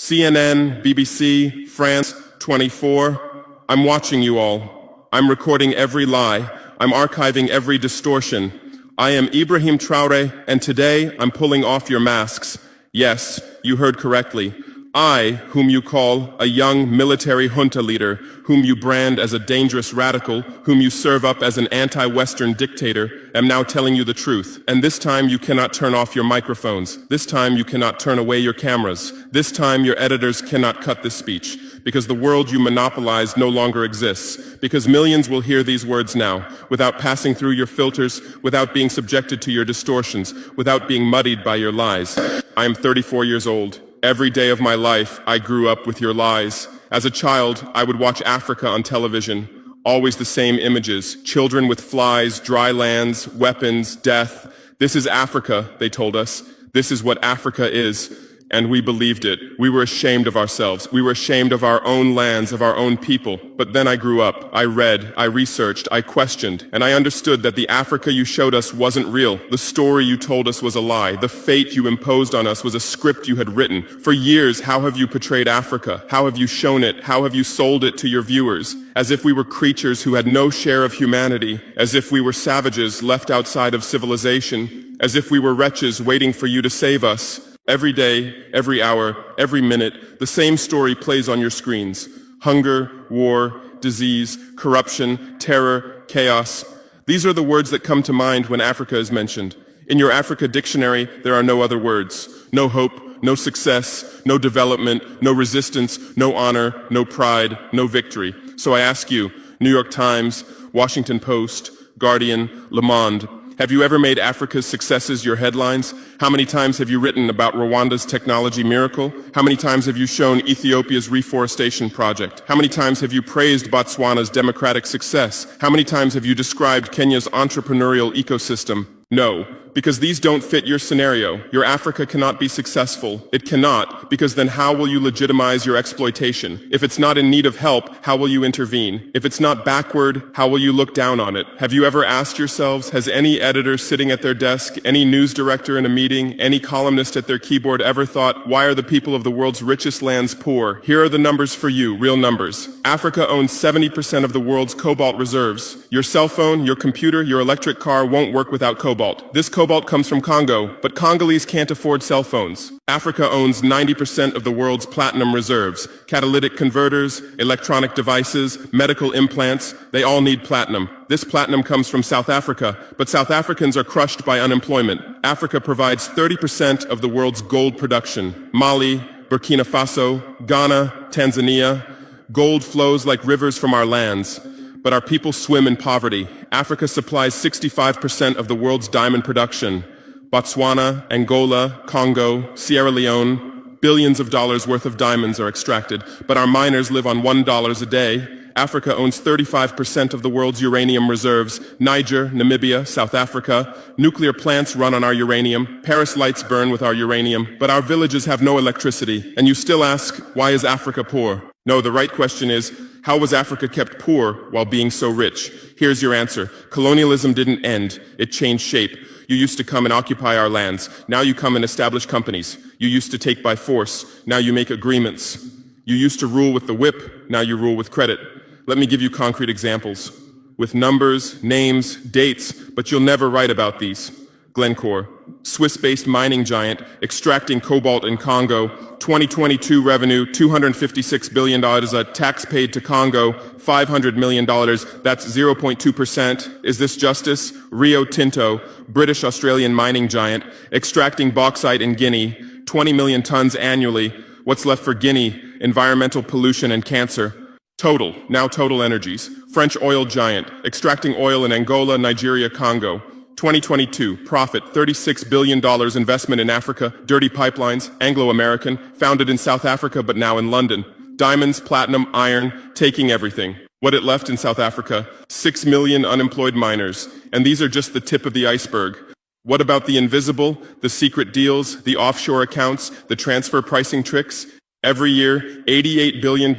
CNN, BBC, France 24. I'm watching you all. I'm recording every lie. I'm archiving every distortion. I am Ibrahim Traoré, and today I'm pulling off your masks. Yes, you heard correctly. I, whom you call a young military junta leader, whom you brand as a dangerous radical, whom you serve up as an anti-Western dictator, am now telling you the truth. And this time you cannot turn off your microphones. This time you cannot turn away your cameras. This time your editors cannot cut this speech. Because the world you monopolize no longer exists. Because millions will hear these words now, without passing through your filters, without being subjected to your distortions, without being muddied by your lies. I am 34 years old. Every day of my life, I grew up with your lies. As a child, I would watch Africa on television. Always the same images. Children with flies, dry lands, weapons, death. This is Africa, they told us. This is what Africa is. And we believed it. We were ashamed of ourselves. We were ashamed of our own lands, of our own people. But then I grew up. I read, I researched, I questioned, and I understood that the Africa you showed us wasn't real. The story you told us was a lie. The fate you imposed on us was a script you had written. For years, how have you portrayed Africa? How have you shown it? How have you sold it to your viewers? As if we were creatures who had no share of humanity. As if we were savages left outside of civilization. As if we were wretches waiting for you to save us. Every day, every hour, every minute, the same story plays on your screens. Hunger, war, disease, corruption, terror, chaos. These are the words that come to mind when Africa is mentioned. In your Africa dictionary, there are no other words. No hope, no success, no development, no resistance, no honor, no pride, no victory. So I ask you, New York Times, Washington Post, Guardian, Le Monde, have you ever made Africa's successes your headlines? How many times have you written about Rwanda's technology miracle? How many times have you shown Ethiopia's reforestation project? How many times have you praised Botswana's democratic success? How many times have you described Kenya's entrepreneurial ecosystem? No, because these don't fit your scenario. Your Africa cannot be successful. It cannot, because then how will you legitimize your exploitation? If it's not in need of help, how will you intervene? If it's not backward, how will you look down on it? Have you ever asked yourselves, has any editor sitting at their desk, any news director in a meeting, any columnist at their keyboard ever thought, why are the people of the world's richest lands poor? Here are the numbers for you, real numbers. Africa owns 70% of the world's cobalt reserves. Your cell phone, your computer, your electric car won't work without cobalt. This cobalt comes from Congo, but Congolese can't afford cell phones. Africa owns 90% of the world's platinum reserves. Catalytic converters, electronic devices, medical implants, they all need platinum. This platinum comes from South Africa, but South Africans are crushed by unemployment. Africa provides 30% of the world's gold production. Mali, Burkina Faso, Ghana, Tanzania. Gold flows like rivers from our lands. But our people swim in poverty. Africa supplies 65% of the world's diamond production. Botswana, Angola, Congo, Sierra Leone, billions of dollars worth of diamonds are extracted, but our miners live on $1 a day. Africa owns 35% of the world's uranium reserves. Niger, Namibia, South Africa. Nuclear plants run on our uranium. Paris lights burn with our uranium, but our villages have no electricity. And you still ask, why is Africa poor? No, the right question is, how was Africa kept poor while being so rich? Here's your answer. Colonialism didn't end. It changed shape. You used to come and occupy our lands. Now you come and establish companies. You used to take by force. Now you make agreements. You used to rule with the whip. Now you rule with credit. Let me give you concrete examples. With numbers, names, dates, but you'll never write about these. Glencore, Swiss-based mining giant, extracting cobalt in Congo. 2022 revenue, $256 billion, a tax paid to Congo, $500 million, that's 0.2%. Is this justice? Rio Tinto, British-Australian mining giant, extracting bauxite in Guinea, 20 million tons annually. What's left for Guinea? Environmental pollution and cancer. Total, now Total Energies, French oil giant, extracting oil in Angola, Nigeria, Congo. 2022, profit, $36 billion investment in Africa, dirty pipelines, Anglo-American, founded in South Africa but now in London. Diamonds, platinum, iron, taking everything. What it left in South Africa? 6 million unemployed miners. And these are just the tip of the iceberg. What about the invisible, the secret deals, the offshore accounts, the transfer pricing tricks? Every year, $88 billion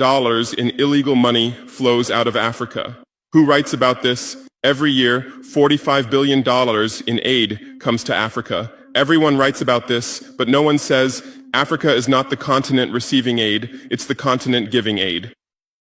in illegal money flows out of Africa. Who writes about this? Every year, $45 billion in aid comes to Africa. Everyone writes about this, but no one says Africa is not the continent receiving aid, it's the continent giving aid.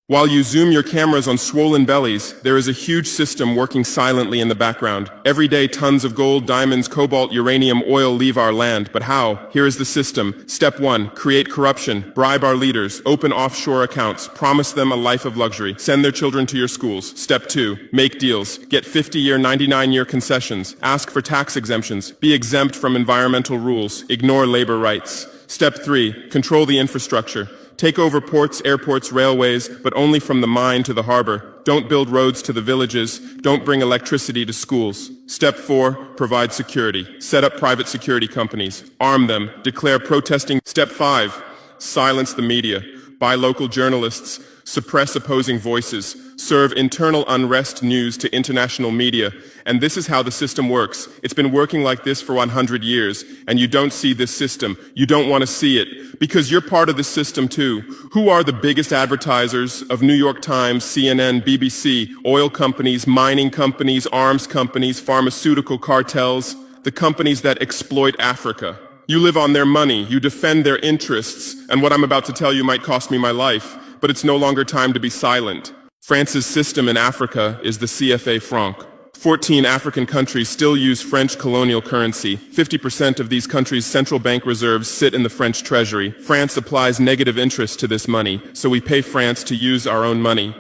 While you zoom your cameras on swollen bellies, there is a huge system working silently in the background. Every day, tons of gold, diamonds, cobalt, uranium, oil leave our land. But how? Here is the system. Step 1, create corruption, bribe our leaders, open offshore accounts, promise them a life of luxury, send their children to your schools. Step 2, make deals, get 50-year, 99-year concessions, ask for tax exemptions, be exempt from environmental rules, ignore labor rights. Step 3, control the infrastructure. Take over ports, airports, railways, but only from the mine to the harbor. Don't build roads to the villages. Don't bring electricity to schools. Step 4, provide security. Set up private security companies. Arm them. Declare protesting. Step 5, silence the media. Buy local journalists. Suppress opposing voices. Serve internal unrest news to international media. And this is how the system works. It's been working like this for 100 years, and you don't see this system. You don't want to see it, because you're part of the system too. Who are the biggest advertisers of New York Times, CNN, BBC, oil companies, mining companies, arms companies, pharmaceutical cartels, the companies that exploit Africa? You live on their money, you defend their interests, and what I'm about to tell you might cost me my life, but it's no longer time to be silent. France's system in Africa is the CFA franc. 14 African countries still use French colonial currency. 50% of these countries' central bank reserves sit in the French treasury. France applies negative interest to this money, so we pay France to use our own money.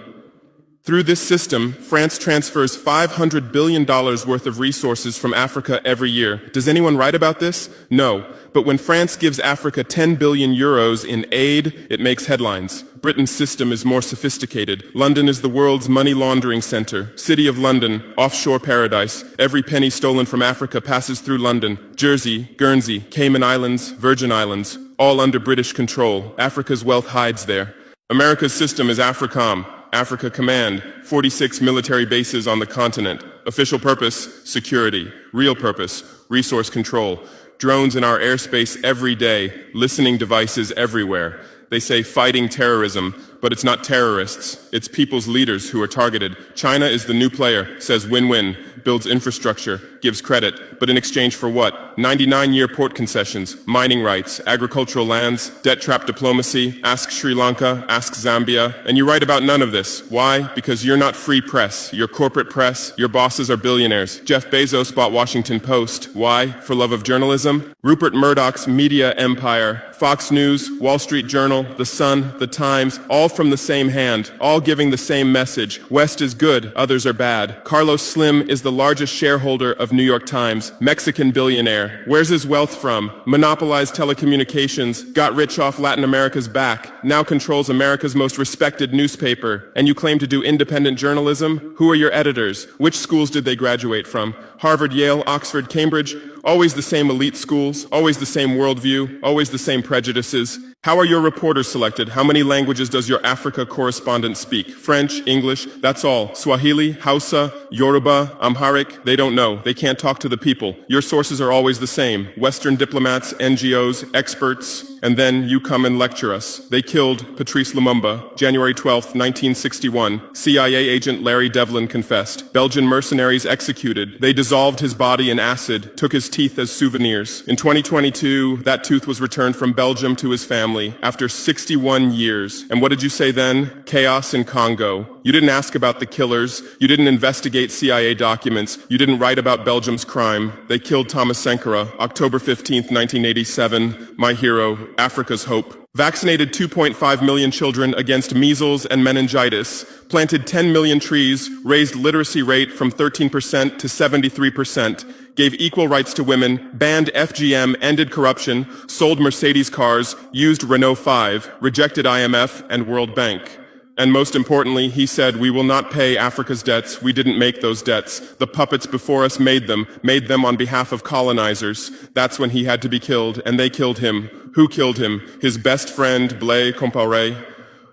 Through this system, France transfers $500 billion worth of resources from Africa every year. Does anyone write about this? No. But when France gives Africa 10 billion euros in aid, it makes headlines. Britain's system is more sophisticated. London is the world's money laundering center. City of London, offshore paradise. Every penny stolen from Africa passes through London. Jersey, Guernsey, Cayman Islands, Virgin Islands, all under British control. Africa's wealth hides there. America's system is AFRICOM. Africa Command, 46 military bases on the continent. Official purpose, security. Real purpose, resource control. Drones in our airspace every day, listening devices everywhere. They say fighting terrorism, but it's not terrorists. It's people's leaders who are targeted. China is the new player, says win-win, builds infrastructure, gives credit, but in exchange for what? 99-year port concessions, mining rights, agricultural lands, debt trap diplomacy, ask Sri Lanka, ask Zambia, and you write about none of this. Why? Because you're not free press. You're corporate press. Your bosses are billionaires. Jeff Bezos bought Washington Post. Why? For love of journalism? Rupert Murdoch's media empire, Fox News, Wall Street Journal, The Sun, The Times, all from the same hand, all giving the same message. West is good, others are bad. Carlos Slim is the largest shareholder of New York Times, Mexican billionaire. Where's his wealth from? Monopolized telecommunications, got rich off Latin America's back, now controls America's most respected newspaper. And you claim to do independent journalism? Who are your editors? Which schools did they graduate from? Harvard, Yale, Oxford, Cambridge? Always the same elite schools, always the same worldview, always the same prejudices. How are your reporters selected? How many languages does your Africa correspondent speak? French, English, that's all. Swahili, Hausa, Yoruba, Amharic, they don't know. They can't talk to the people. Your sources are always the same. Western diplomats, NGOs, experts, and then you come and lecture us. They killed Patrice Lumumba, January 12th, 1961. CIA agent Larry Devlin confessed. Belgian mercenaries executed. They dissolved his body in acid, took his teeth as souvenirs. In 2022, that tooth was returned from Belgium to his family after 61 years. And what did you say then? Chaos in Congo. You didn't ask about the killers. You didn't investigate CIA documents. You didn't write about Belgium's crime. They killed Thomas Sankara, October 15th, 1987. My hero, Africa's hope. Vaccinated 2.5 million children against measles and meningitis, planted 10 million trees, raised literacy rate from 13% to 73%, gave equal rights to women, banned FGM, ended corruption, sold Mercedes cars, used Renault 5, rejected IMF and World Bank. And most importantly, he said, we will not pay Africa's debts. We didn't make those debts. The puppets before us made them on behalf of colonizers. That's when he had to be killed, and they killed him. Who killed him? His best friend, Blaise Compaoré.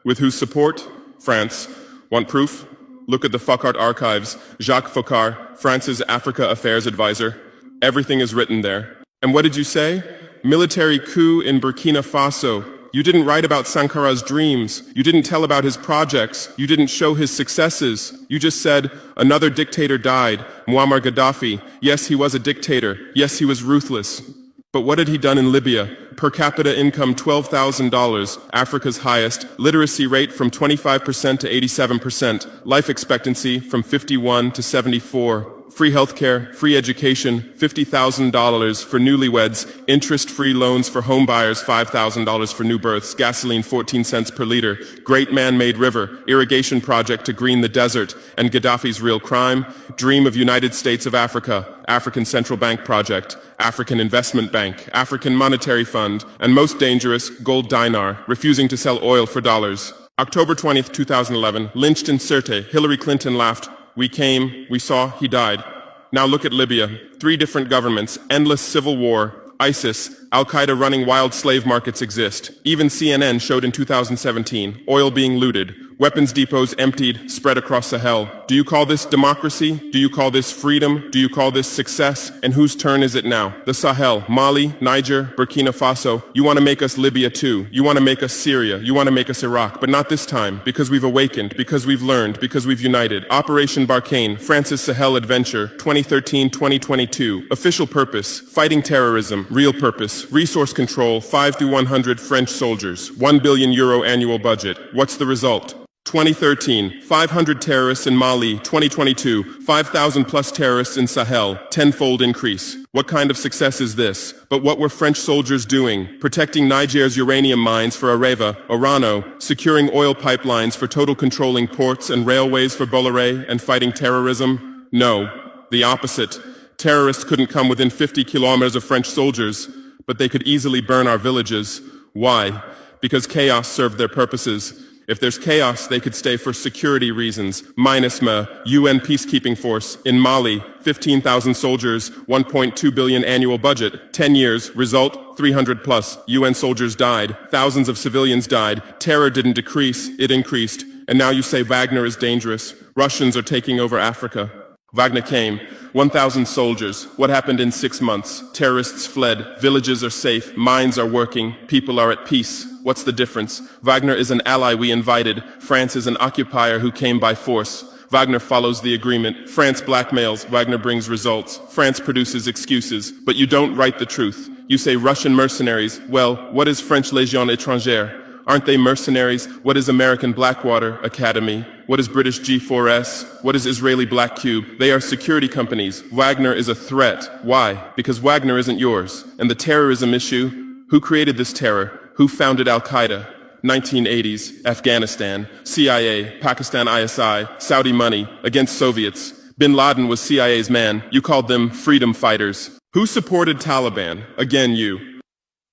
With whose support? France. Want proof? Look at the Focart archives. Jacques Focart, France's Africa Affairs advisor. Everything is written there. And what did you say? Military coup in Burkina Faso. You didn't write about Sankara's dreams. You didn't tell about his projects. You didn't show his successes. You just said, another dictator died, Muammar Gaddafi. Yes, he was a dictator. Yes, he was ruthless. But what had he done in Libya? Per capita income $12,000, Africa's highest, literacy rate from 25% to 87%, life expectancy from 51 to 74, free healthcare, free education, $50,000 for newlyweds, interest-free loans for homebuyers, $5,000 for new births, gasoline 14 cents per liter, great man-made river, irrigation project to green the desert, and Gaddafi's real crime, dream of United States of Africa, African Central Bank project, African Investment Bank, African Monetary Fund, and most dangerous, gold dinar, refusing to sell oil for dollars. October 20th, 2011, lynched in Sirte, Hillary Clinton laughed. We came, we saw, he died. Now look at Libya. 3 different governments, endless civil war, ISIS, Al-Qaeda running wild slave markets exist. Even CNN showed in 2017, oil being looted, weapons depots emptied, spread across Sahel. Do you call this democracy? Do you call this freedom? Do you call this success? And whose turn is it now? The Sahel, Mali, Niger, Burkina Faso. You want to make us Libya too. You want to make us Syria. You want to make us Iraq. But not this time, because we've awakened, because we've learned, because we've united. Operation Barkhane, France's Sahel Adventure, 2013-2022. Official purpose, fighting terrorism. Real purpose, resource control, 5 through 100 French soldiers. €1 billion annual budget. What's the result? 2013, 500 terrorists in Mali. 2022, 5,000 plus terrorists in Sahel, tenfold increase. What kind of success is this? But what were French soldiers doing? Protecting Niger's uranium mines for Areva, Orano, securing oil pipelines for total controlling ports and railways for Bolloré, and fighting terrorism? No, the opposite. Terrorists couldn't come within 50 kilometers of French soldiers, but they could easily burn our villages. Why? Because chaos served their purposes. If there's chaos, they could stay for security reasons. MINUSMA, UN peacekeeping force. In Mali, 15,000 soldiers, 1.2 billion annual budget. 10 years, result, 300 plus. UN soldiers died. Thousands of civilians died. Terror didn't decrease, it increased. And now you say Wagner is dangerous. Russians are taking over Africa. Wagner came. 1,000 soldiers. What happened in 6 months? Terrorists fled. Villages are safe. Mines are working. People are at peace. What's the difference? Wagner is an ally we invited. France is an occupier who came by force. Wagner follows the agreement. France blackmails. Wagner brings results. France produces excuses. But you don't write the truth. You say Russian mercenaries. Well, what is French Légion étrangère? Aren't they mercenaries? What is American Blackwater Academy? What is British G4S? What is Israeli Black Cube? They are security companies. Wagner is a threat. Why? Because Wagner isn't yours. And the terrorism issue? Who created this terror? Who founded Al-Qaeda? 1980s, Afghanistan, CIA, Pakistan ISI, Saudi money, against Soviets. Bin Laden was CIA's man. You called them freedom fighters. Who supported Taliban? Again, you.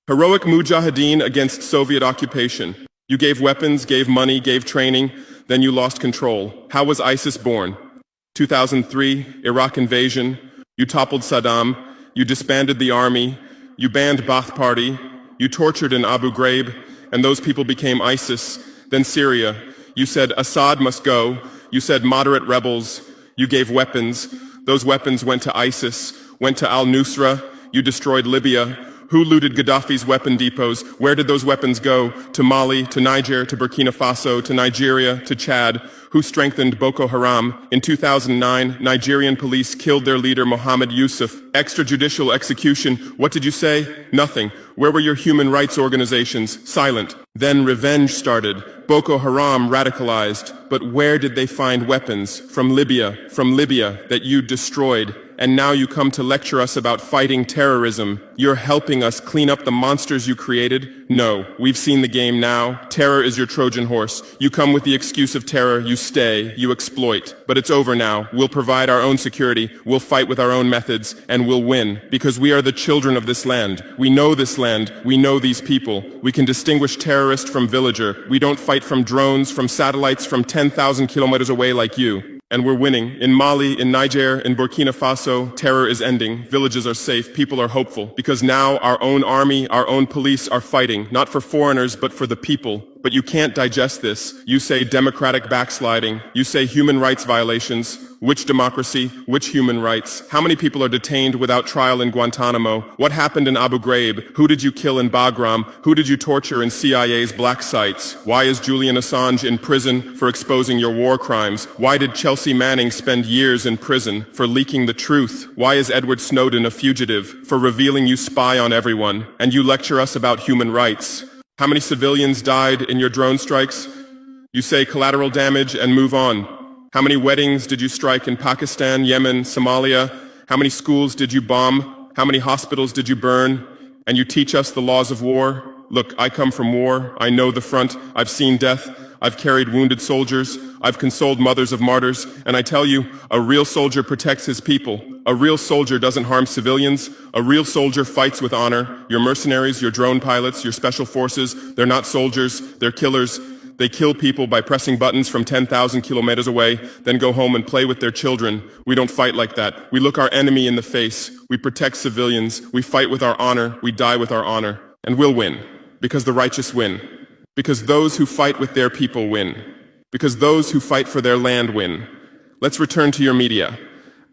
Heroic mujahideen against Soviet occupation. You gave weapons, gave money, gave training, then you lost control. How was ISIS born? 2003, Iraq invasion. You toppled Saddam. You disbanded the army. You banned Ba'ath Party. You tortured in Abu Ghraib, and those people became ISIS. Then Syria. You said Assad must go. You said moderate rebels. You gave weapons. Those weapons went to ISIS, went to al-Nusra. You destroyed Libya. Who looted Gaddafi's weapon depots? Where did those weapons go? To Mali, to Niger, to Burkina Faso, to Nigeria, to Chad? Who strengthened Boko Haram? In 2009, Nigerian police killed their leader Mohammed Yusuf. Extrajudicial execution. What did you say? Nothing. Where were your human rights organizations? Silent. Then revenge started. Boko Haram radicalized. But where did they find weapons? From Libya that you destroyed. And now you come to lecture us about fighting terrorism. You're helping us clean up the monsters you created? No, we've seen the game now. Terror is your Trojan horse. You come with the excuse of terror, you stay, you exploit. But it's over now. We'll provide our own security, we'll fight with our own methods, and we'll win. Because we are the children of this land. We know this land, we know these people. We can distinguish terrorist from villager. We don't fight from drones, from satellites, from 10,000 kilometers away like you. And we're winning. In Mali, in Niger, in Burkina Faso, terror is ending. Villages are safe. People are hopeful. Because now our own army, our own police are fighting, not for foreigners, but for the people. But you can't digest this. You say democratic backsliding. You say human rights violations. Which democracy? Which human rights? How many people are detained without trial in Guantanamo? What happened in Abu Ghraib? Who did you kill in Bagram? Who did you torture in CIA's black sites? Why is Julian Assange in prison for exposing your war crimes? Why did Chelsea Manning spend years in prison for leaking the truth? Why is Edward Snowden a fugitive for revealing you spy on everyone? And you lecture us about human rights. How many civilians died in your drone strikes? You say collateral damage and move on. How many weddings did you strike in Pakistan, Yemen, Somalia? How many schools did you bomb? How many hospitals did you burn? And you teach us the laws of war? Look, I come from war. I know the front. I've seen death. I've carried wounded soldiers. I've consoled mothers of martyrs. And I tell you, a real soldier protects his people. A real soldier doesn't harm civilians. A real soldier fights with honor. Your mercenaries, your drone pilots, your special forces, they're not soldiers. They're killers. They kill people by pressing buttons from 10,000 kilometers away, then go home and play with their children. We don't fight like that. We look our enemy in the face. We protect civilians. We fight with our honor. We die with our honor. And we'll win. Because the righteous win. Because those who fight with their people win. Because those who fight for their land win. Let's return to your media.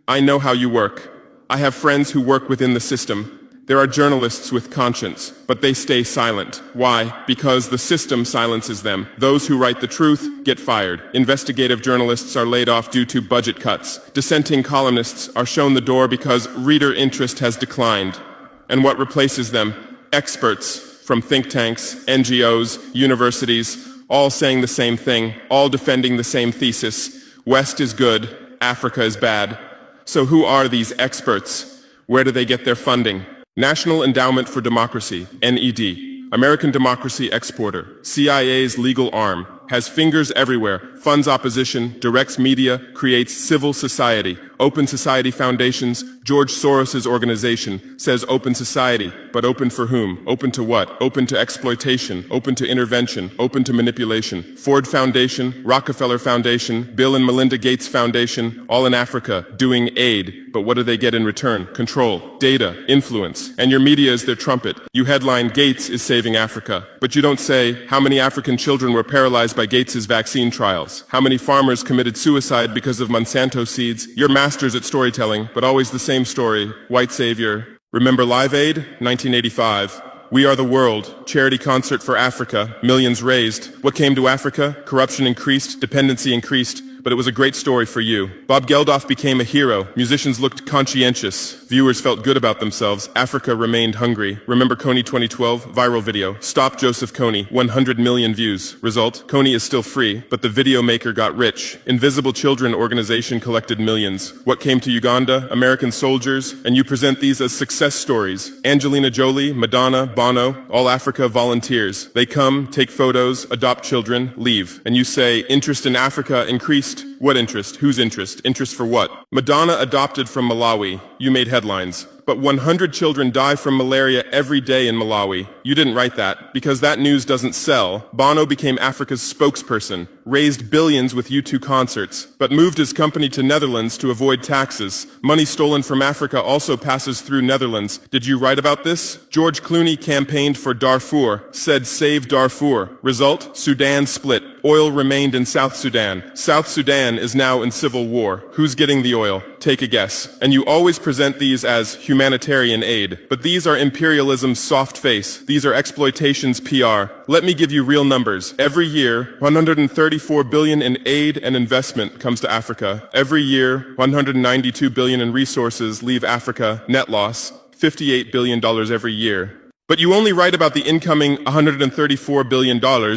I know how you work. I have friends who work within the system. There are journalists with conscience, but they stay silent. Why? Because the system silences them. Those who write the truth get fired. Investigative journalists are laid off due to budget cuts. Dissenting columnists are shown the door because reader interest has declined. And what replaces them? Experts from think tanks, NGOs, universities, all saying the same thing, all defending the same thesis. West is good, Africa is bad. So who are these experts? Where do they get their funding? National Endowment for Democracy, NED, American Democracy Exporter, CIA's legal arm, has fingers everywhere, funds opposition, directs media, creates civil society. Open Society Foundations, George Soros's organization, says open society, but open for whom? Open to what? Open to exploitation, open to intervention, open to manipulation. Ford Foundation, Rockefeller Foundation, Bill and Melinda Gates Foundation, all in Africa, doing aid. But what do they get in return? Control, data, influence. And your media is their trumpet. You headline, Gates is saving Africa. But you don't say, how many African children were paralyzed by Gates's vaccine trials? How many farmers committed suicide because of Monsanto seeds? Your masters at storytelling, but always the same story. White savior. Remember Live Aid? 1985. We Are the World, charity concert for Africa, millions raised. What came to Africa? Corruption increased, dependency increased, but it was a great story for you. Bob Geldof became a hero. Musicians looked conscientious. Viewers felt good about themselves. Africa remained hungry. Remember Kony 2012? Viral video. Stop Joseph Kony. 100 million views. Result? Kony is still free, but the video maker got rich. Invisible Children organization collected millions. What came to Uganda? American soldiers. And you present these as success stories. Angelina Jolie, Madonna, Bono, all Africa volunteers. They come, take photos, adopt children, leave. And you say, interest in Africa increased. What interest? Whose interest? Interest for what? Madonna adopted from Malawi. You made headlines. But 100 children die from malaria every day in Malawi. You didn't write that. Because that news doesn't sell, Bono became Africa's spokesperson, raised billions with U2 concerts, but moved his company to Netherlands to avoid taxes. Money stolen from Africa also passes through Netherlands. Did you write about this? George Clooney campaigned for Darfur, said save Darfur. Result? Sudan split. Oil remained in South Sudan. South Sudan is now in civil war. Who's getting the oil? Take a guess. And you always present these as humanitarian aid. But these are imperialism's soft face. These are exploitation's PR. Let me give you real numbers. Every year, 134 billion in aid and investment comes to Africa. Every year, 192 billion in resources leave Africa. Net loss, $58 billion every year. But you only write about the incoming $134 billion.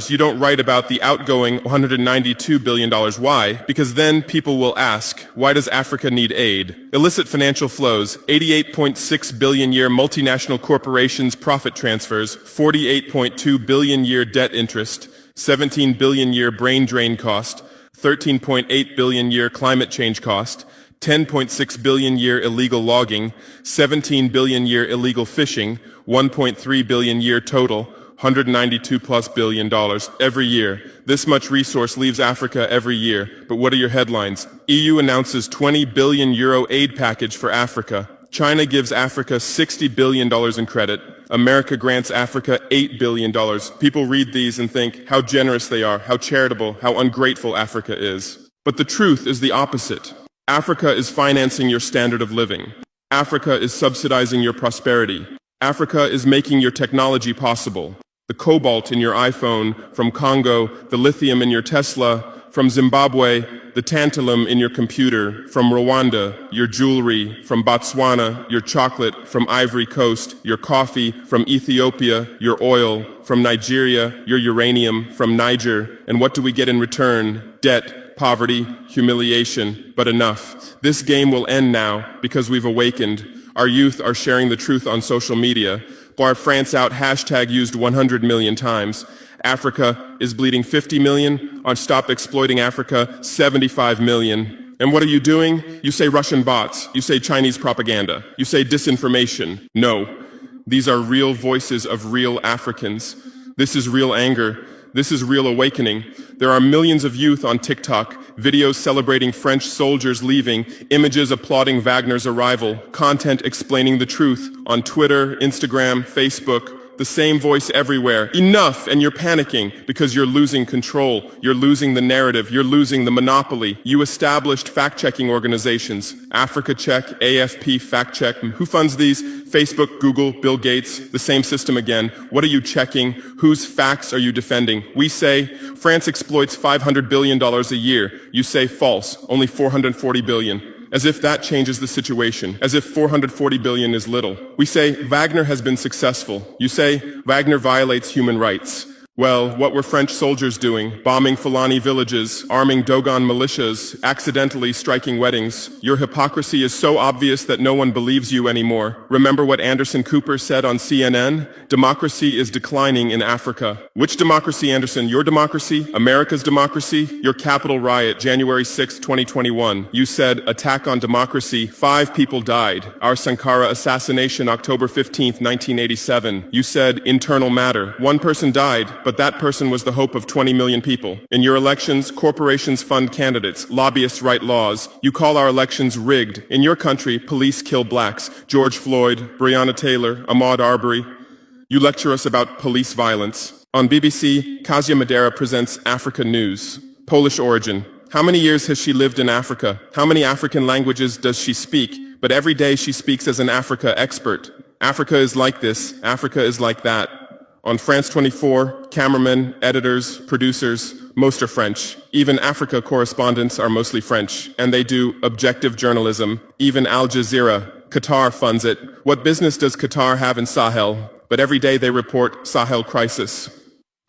You don't write about the outgoing $192 billion. Why? Because then people will ask, why does Africa need aid? Illicit financial flows, 88.6 billion year multinational corporations profit transfers, 48.2 billion year debt interest, 17 billion year brain drain cost, 13.8 billion year climate change cost, 10.6 billion year illegal logging, 17 billion year illegal fishing, 1.3 billion year total, 192 plus billion dollars every year. This much resource leaves Africa every year. But what are your headlines? EU announces 20 billion euro aid package for Africa. China gives Africa $60 billion in credit. America grants Africa $8 billion. People read these and think how generous they are, how charitable, how ungrateful Africa is. But the truth is the opposite. Africa is financing your standard of living. Africa is subsidizing your prosperity. Africa is making your technology possible. The cobalt in your iPhone from Congo, the lithium in your Tesla from Zimbabwe, the tantalum in your computer from Rwanda, your jewelry from Botswana, your chocolate from Ivory Coast, your coffee from Ethiopia, your oil from Nigeria, your uranium from Niger. And what do we get in return? Debt, poverty, humiliation. But enough. This game will end now because we've awakened. Our youth are sharing the truth on social media. Bar France out hashtag used 100 million times. Africa is bleeding 50 million. On Stop Exploiting Africa, 75 million. And what are you doing? You say Russian bots. You say Chinese propaganda. You say disinformation. No. These are real voices of real Africans. This is real anger. This is real awakening. There are millions of youth on TikTok, videos celebrating French soldiers leaving, images applauding Wagner's arrival, content explaining the truth on Twitter, Instagram, Facebook. The same voice everywhere. Enough! And you're panicking because you're losing control. You're losing the narrative. You're losing the monopoly. You established fact-checking organizations. Africa Check, AFP Fact Check. Who funds these? Facebook, Google, Bill Gates. The same system again. What are you checking? Whose facts are you defending? We say France exploits $500 billion a year. You say false. Only $440 billion. As if that changes the situation, as if 440 billion is little. We say Wagner has been successful. You say Wagner violates human rights. Well, what were French soldiers doing? Bombing Fulani villages, arming Dogon militias, accidentally striking weddings. Your hypocrisy is so obvious that no one believes you anymore. Remember what Anderson Cooper said on CNN? Democracy is declining in Africa. Which democracy, Anderson? Your democracy? America's democracy? Your Capitol riot, January 6, 2021. You said, attack on democracy. 5 people died. Our Sankara assassination, October 15, 1987. You said, internal matter. 1 person died. But that person was the hope of 20 million people. In your elections, corporations fund candidates, lobbyists write laws. You call our elections rigged. In your country, police kill blacks. George Floyd, Breonna Taylor, Ahmaud Arbery. You lecture us about police violence. On BBC, Kasia Madera presents Africa News. Polish origin. How many years has she lived in Africa? How many African languages does she speak? But every day she speaks as an Africa expert. Africa is like this. Africa is like that. On France 24, cameramen, editors, producers, most are French. Even Africa correspondents are mostly French, and they do objective journalism. Even Al Jazeera. Qatar funds it. What business does Qatar have in Sahel? But every day they report Sahel crisis.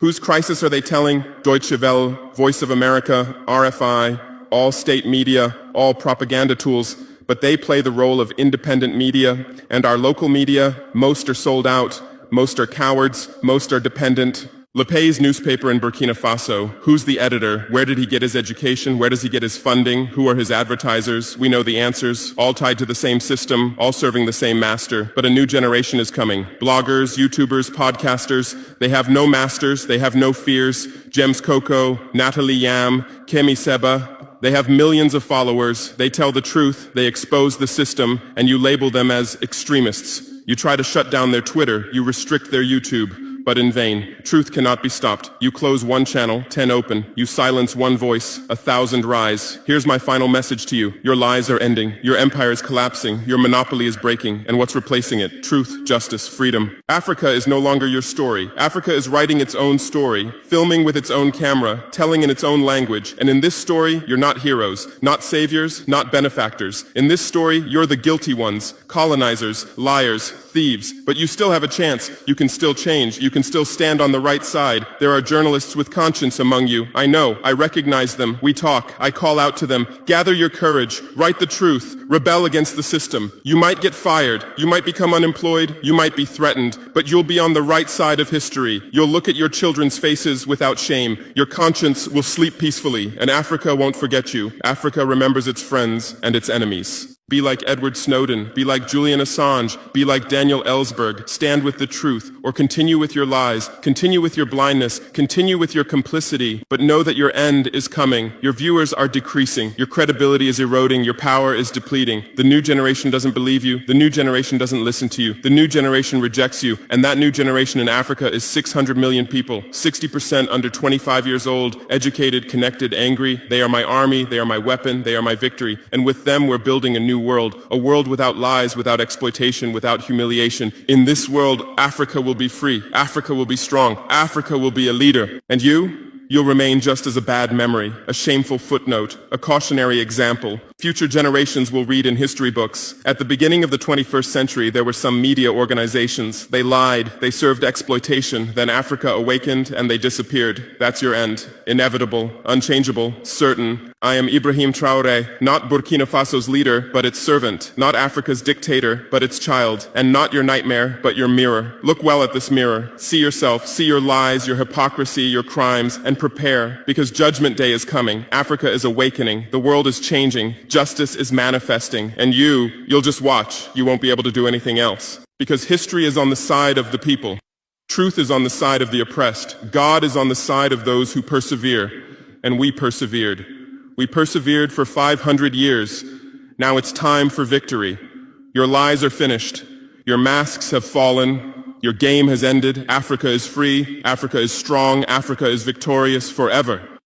Whose crisis are they telling? Deutsche Welle, Voice of America, RFI, all state media, all propaganda tools. But they play the role of independent media, and our local media, most are sold out. Most are cowards, most are dependent. Le Pay's newspaper in Burkina Faso, who's the editor? Where did he get his education? Where does he get his funding? Who are his advertisers? We know the answers, all tied to the same system, all serving the same master. But a new generation is coming. Bloggers, YouTubers, podcasters, they have no masters, they have no fears. James Coco, Natalie Yam, Kemi Seba, they have millions of followers, they tell the truth, they expose the system, and you label them as extremists. You try to shut down their Twitter, you restrict their YouTube, but in vain. Truth cannot be stopped. You close one channel, 10 open. You silence one voice, 1,000 rise. Here's my final message to you. Your lies are ending. Your empire is collapsing. Your monopoly is breaking. And what's replacing it? Truth, justice, freedom. Africa is no longer your story. Africa is writing its own story, filming with its own camera, telling in its own language. And in this story, you're not heroes, not saviors, not benefactors. In this story, you're the guilty ones, colonizers, liars, thieves. But you still have a chance. You can still change. You can still stand on the right side. There are journalists with conscience among you. I know. I recognize them. We talk. I call out to them. Gather your courage. Write the truth. Rebel against the system. You might get fired. You might become unemployed. You might be threatened. But you'll be on the right side of history. You'll look at your children's faces without shame. Your conscience will sleep peacefully. And Africa won't forget you. Africa remembers its friends and its enemies. Be like Edward Snowden, be like Julian Assange, be like Daniel Ellsberg, stand with the truth, or continue with your lies, continue with your blindness, continue with your complicity, but know that your end is coming. Your viewers are decreasing, your credibility is eroding, your power is depleting. The new generation doesn't believe you, the new generation doesn't listen to you, the new generation rejects you, and that new generation in Africa is 600 million people, 60% under 25 years old, educated, connected, angry. They are my army, they are my weapon, they are my victory, and with them we're building a new world, a world without lies, without exploitation, without humiliation. In this world, Africa will be free, Africa will be strong, Africa will be a leader. And you'll remain just as a bad memory, a shameful footnote, a cautionary example. Future generations will read in history books. At the beginning of the 21st century, there were some media organizations. They lied, they served exploitation, then Africa awakened and they disappeared. That's your end. Inevitable, unchangeable, certain. I am Ibrahim Traoré, not Burkina Faso's leader, but its servant, not Africa's dictator, but its child, and not your nightmare, but your mirror. Look well at this mirror. See yourself, see your lies, your hypocrisy, your crimes, and prepare, because Judgment Day is coming. Africa is awakening. The world is changing. Justice is manifesting. And you'll just watch. You won't be able to do anything else. Because history is on the side of the people. Truth is on the side of the oppressed. God is on the side of those who persevere. And we persevered. We persevered for 500 years. Now it's time for victory. Your lies are finished. Your masks have fallen. Your game has ended. Africa is free. Africa is strong. Africa is victorious forever.